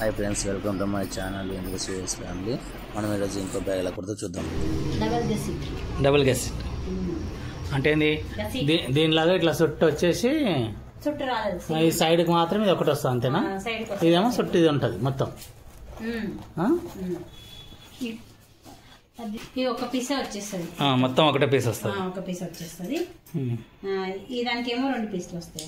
High friends welcome to my channel English family మనం ఈరోజు ఇంకో బ్యాగ్ ఎలా కుడతా చూద్దాం. డబుల్ గెసిట్ అంటే ఏంది దీనిలాగా ఇట్లా చుట్టు వచ్చేసి ఈ సైడ్కి మాత్రం ఇది ఒకటి వస్తుంది అంతేనా? ఇదేమో చుట్టు ఇది ఉంటుంది మొత్తం ఒక పీస్ వచ్చేస్తుంది మొత్తం ఒకటే పీస్ వస్తుంది. ఒక పీస్ వచ్చేస్తుంది దానికేమో 2 పీసులు వస్తాయి.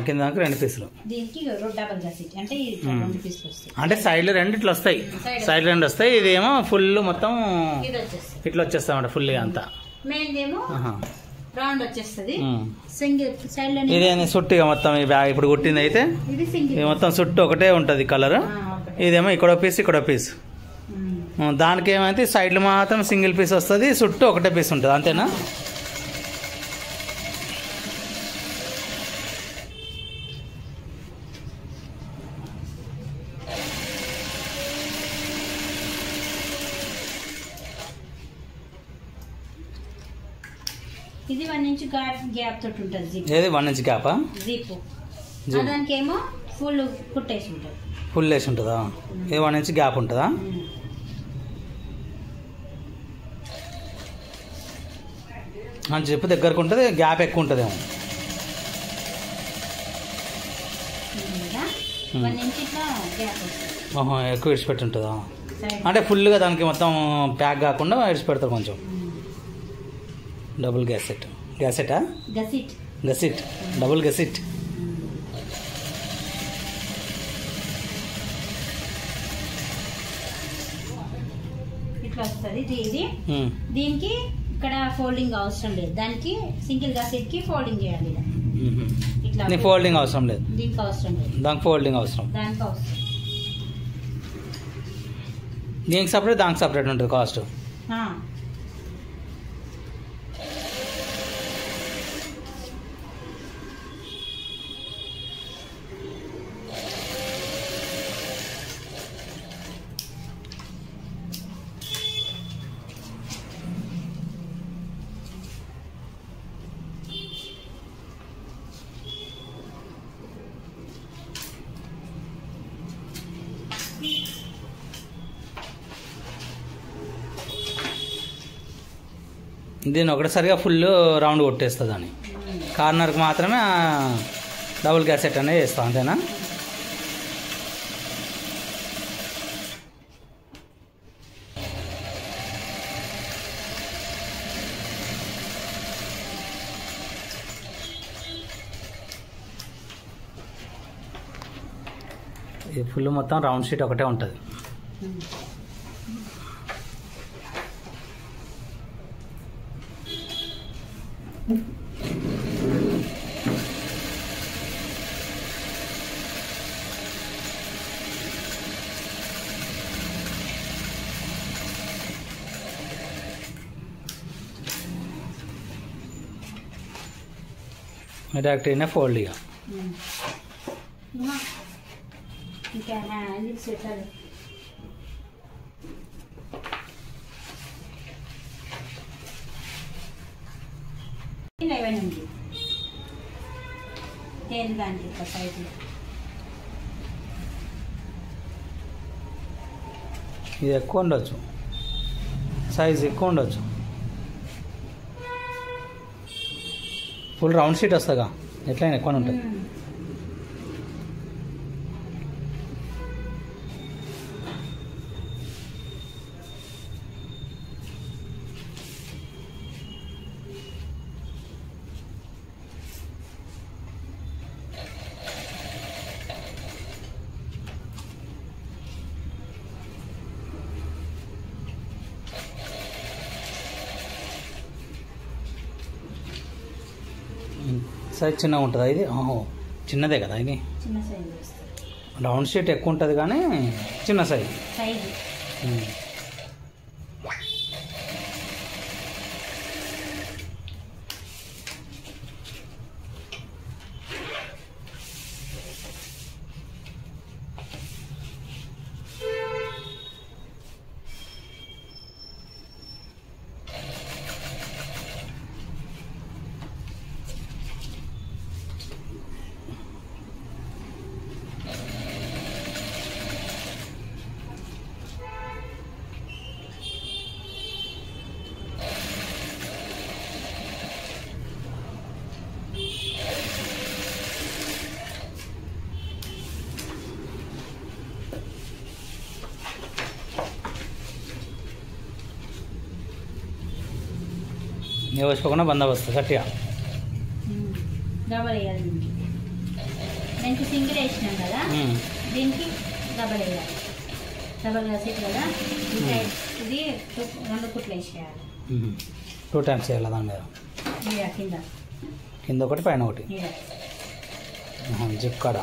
కింద దానికి 2 పీసులు. దీనికి డబుల్ గెసిట్ అంటే 2 పీసులు వస్తాయి. అంటే సైడ్ లో 2 ఇట్లా వస్తాయి, సైడ్ 2 వస్తాయి. ఇదేమో ఫుల్ మొత్తం ఇట్లా వచ్చేస్తాయి అన్నమాట ఫుల్ అంతా. మెయిన్దేమో రౌండ్ వచ్చేస్తుంది. సింగిల్ సైడ్ లో ఇదేమో సుట్టిగా మొత్తం ఈ బ్యాగ్ ఇప్పుడు కుట్టింది అయితే ఇది మొత్తం చుట్టూ ఒకటే ఉంటది కలర్. ఇదేమో ఇక్కడ పీస్ ఇక్కడ పీస్. దానికి ఏమైతే సైడ్లు మాత్రం సింగిల్ పీస్ వస్తుంది, చుట్టూ ఒకటే పీస్ ఉంటుంది అంతేనా? ఇది 1 ఇంచ్ గ్యాప్ తోటి ఉంటుంది జిప్. ఏది 1 ఇంచ్ గ్యాపా? జిప్. దానికేమో ఫుల్ కుట్టేసి ఉంటుంది. ఫుల్ వేసి ఉంటుందా? ఇది 1 ఇంచ్ గ్యాప్ ఉంటుందా? అని చెప్పి దగ్గరకు ఉంటుంది, గ్యాప్ ఎక్కువ ఉంటుందేమో. ఎక్కువ విడిచిపెట్టి ఉంటుందా? అంటే ఫుల్గా దానికి మొత్తం ప్యాక్ కాకుండా విడిచిపెడతారు కొంచెం. డబుల్ గెసిట్. గెసిటా? గెసిట్. డబుల్ గెసిట్. ఇట్లా వస్తుంది ఇది. దీనికి ఇక్కడ ఫోల్డింగ్ అవసరం లేదు, దానికి సింగిల్ గెసిట్ కి ఫోల్డింగ్ చేయాలి. ఇట్లా ఫోల్డింగ్ అవసరం లేదు, దీనికి అవసరం లేదు, దానికి ఫోల్డింగ్ అవసరం. దానికి అవసరం. దీనికి సపరేట్ దానికి సపరేట్ ఉంటుంది కాస్ట్. దీన్ని ఒకటిసారిగా ఫుల్ రౌండ్ కొట్టేస్తుంది అని కార్నర్కి మాత్రమే డబుల్ గెసిట్ అనేది వేస్తాం అంతేనా? ఇది ఫుల్ మొత్తం రౌండ్ షీట్ ఒకటే ఉంటుంది. డైరెక్ట్ అయినా ఫోల్డ్ ఇక ఇది ఎక్కువ ఉండొచ్చు, సైజ్ ఎక్కువ ఉండొచ్చు. ఫుల్ రౌండ్ షీట్ వస్తుందిగా, ఎట్లయినా ఎక్కువ ఉంటుంది. సైజ్ చిన్నగా ఉంటుందా ఇది? చిన్నదే కదా ఇది. రౌండ్ షీట్ ఎక్కువ ఉంటుంది కానీ చిన్న సైజ్. వేసుకోకుండా బందోబస్తు గట్టిగా డబల్ వేయాలి. దీనికి సింగిల్ వేసినాం కదా, దీనికి డబల్ వేయాలి. డబల్ గసిట్ కదా, ఇది 2 కుట్లు వేసేయాలి. 2 టైమ్స్ వేయాలి దాని మీద. కింద ఒకటి పైన ఒకటి జిప్ కాడ.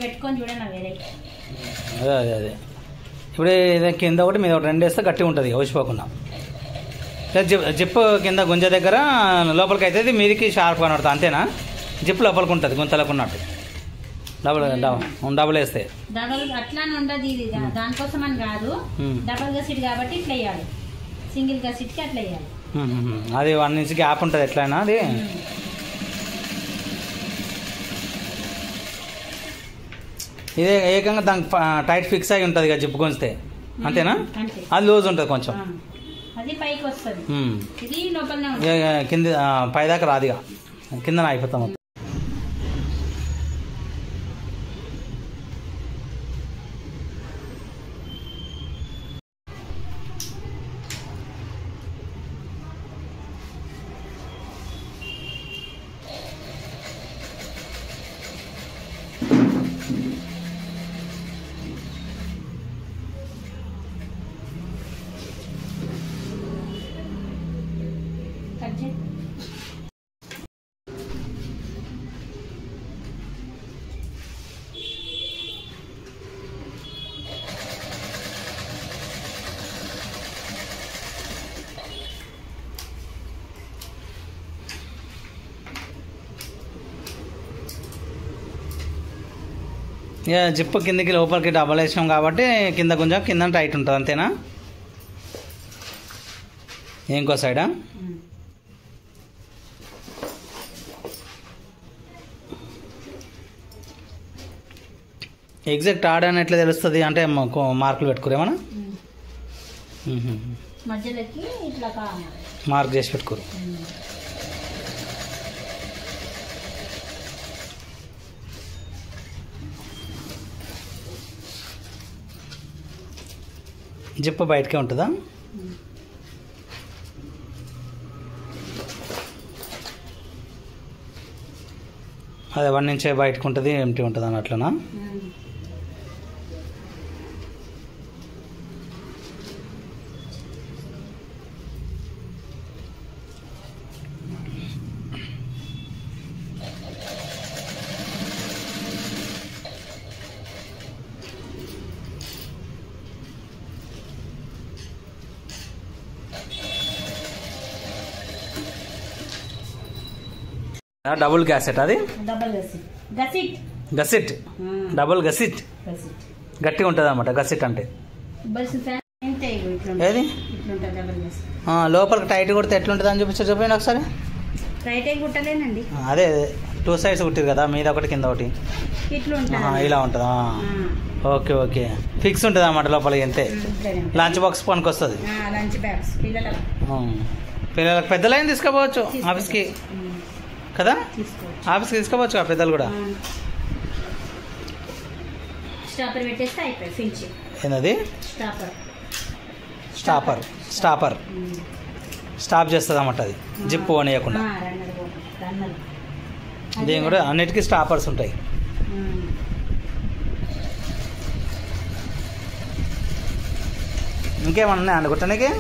పెట్టుకొని చూడండి వేరే. అదే ఇప్పుడు కింద ఒకటి మీద ఒకటి 2 వేస్తే గట్టిగా ఉంటుంది ఊసిపోకుండా. జిప్ కింద గుంజ దగ్గర లోపలికి అవుతుంది, మీదికి షార్ప్ కనబడుతుంది అంతేనా? జిప్ లోపలికి ఉంటుంది గుంతలకు ఉన్నట్టు. డబుల్ వేస్తే డబల్ అట్లానే ఉండదు. ఇది దానికోసం అని కాదు, డబల్ గసిట్ కాబట్టి ఇట్లా వేయాలి. సింగిల్ గసిట్కి అట్లా వేయాలి. అది 1 ఇంచ్ గ్యాప్ ఉంటుంది ఎట్లయినా. అది ఇదే ఏకంగా దానికి టైట్ ఫిక్స్ అయి ఉంటుంది కదా జిప్ గుంజితే, అంతేనా? అది లూజ్ ఉంటుంది కొంచెం, అది పైకి వస్తుంది. ఇది లోపలనే కింద పైదాకా రాదుగా, కింద అయిపోతాం. ఇక జిప్పు కిందకి లోపలికి డబల్ వేసాం కాబట్టి కింద కొంచెం కింద టైట్ ఉంటుంది అంతేనా? ఇంకో సైడా? ఎగ్జాక్ట్ ఆడ అని ఎట్లా తెలుస్తుంది అంటే మార్కులు పెట్టుకోరేమన్నా? మార్క్ చేసి పెట్టుకోరు. జిప్ బయటకే ఉంటుందా? అదే 1 ఇంచే బయటకు ఉంటుంది, ఎంటీ ఉంటుంది అని అట్లనా? డబుల్ గ్యాసెట్, అది గసిట్, డబుల్ గసిట్ గట్టిగా ఉంటుంది అన్నమాట గసిట్ అంటే. ఏది లోపలికి టైట్ కొడితే ఎట్లుంటుంది అని చూపించారు, చెప్పండి ఒకసారి. అదే 2 సైడ్స్ కుట్టిరు కదా, మీద ఒకటి కింద ఒకటి ఇలా ఉంటుందా? ఓకే ఓకే, ఫిక్స్ ఉంటుంది అన్నమాట లోపలికి. అంతే, లంచ్ బాక్స్ పనికి వస్తుంది పిల్లలకు. పెద్దలైన తీసుకోపోవచ్చు ఆఫీస్కి కదా, ఆఫీస్కి తీసుకోవచ్చు పెద్దలు కూడా. ఏంటది? స్టాపర్ స్టాప్ చేస్తుంది అన్నమాట అది, జిప్పు అనేయకుండా. దీని కూడా అన్నిటికీ స్టాపర్స్ ఉంటాయి. ఇంకేమన్నా ఉన్నాయా అండి కుట్టడానికి?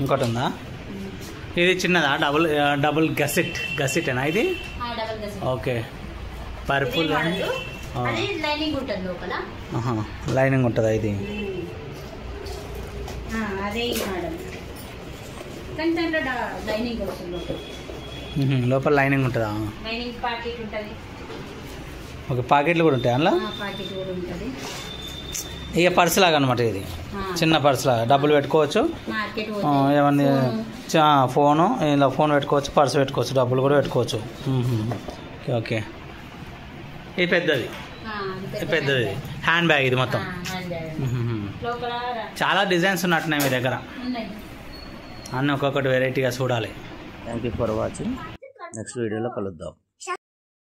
ఇంకోటి ఉందా? ఇది చిన్నదా? డబుల్ గసిటేనా ఇది? ఓకే, పర్పుల్ లైనింగ్ ఉంటుందా ఇది? లోపల లైనింగ్ ఉంటుందా? ఓకే, పాకెట్లు కూడా ఉంటాయి అందులో. ఇక పర్స్ లాగా అనమాట ఇది, చిన్న పర్స్ లాగా. డబ్బులు పెట్టుకోవచ్చు, ఏమన్నా ఫోను, ఇలా ఫోన్ పెట్టుకోవచ్చు, పర్స్ పెట్టుకోవచ్చు, డబ్బులు కూడా పెట్టుకోవచ్చు. ఓకే ఓకే, ఇది పెద్దది, పెద్దది హ్యాండ్ బ్యాగ్ ఇది మొత్తం. చాలా డిజైన్స్ ఉన్నట్టున్నాయి మీ దగ్గర. అన్నీ ఒక్కొక్కటి వెరైటీగా చూడాలి. Thank you for watching. Next వీడియోలో కలుద్దాం.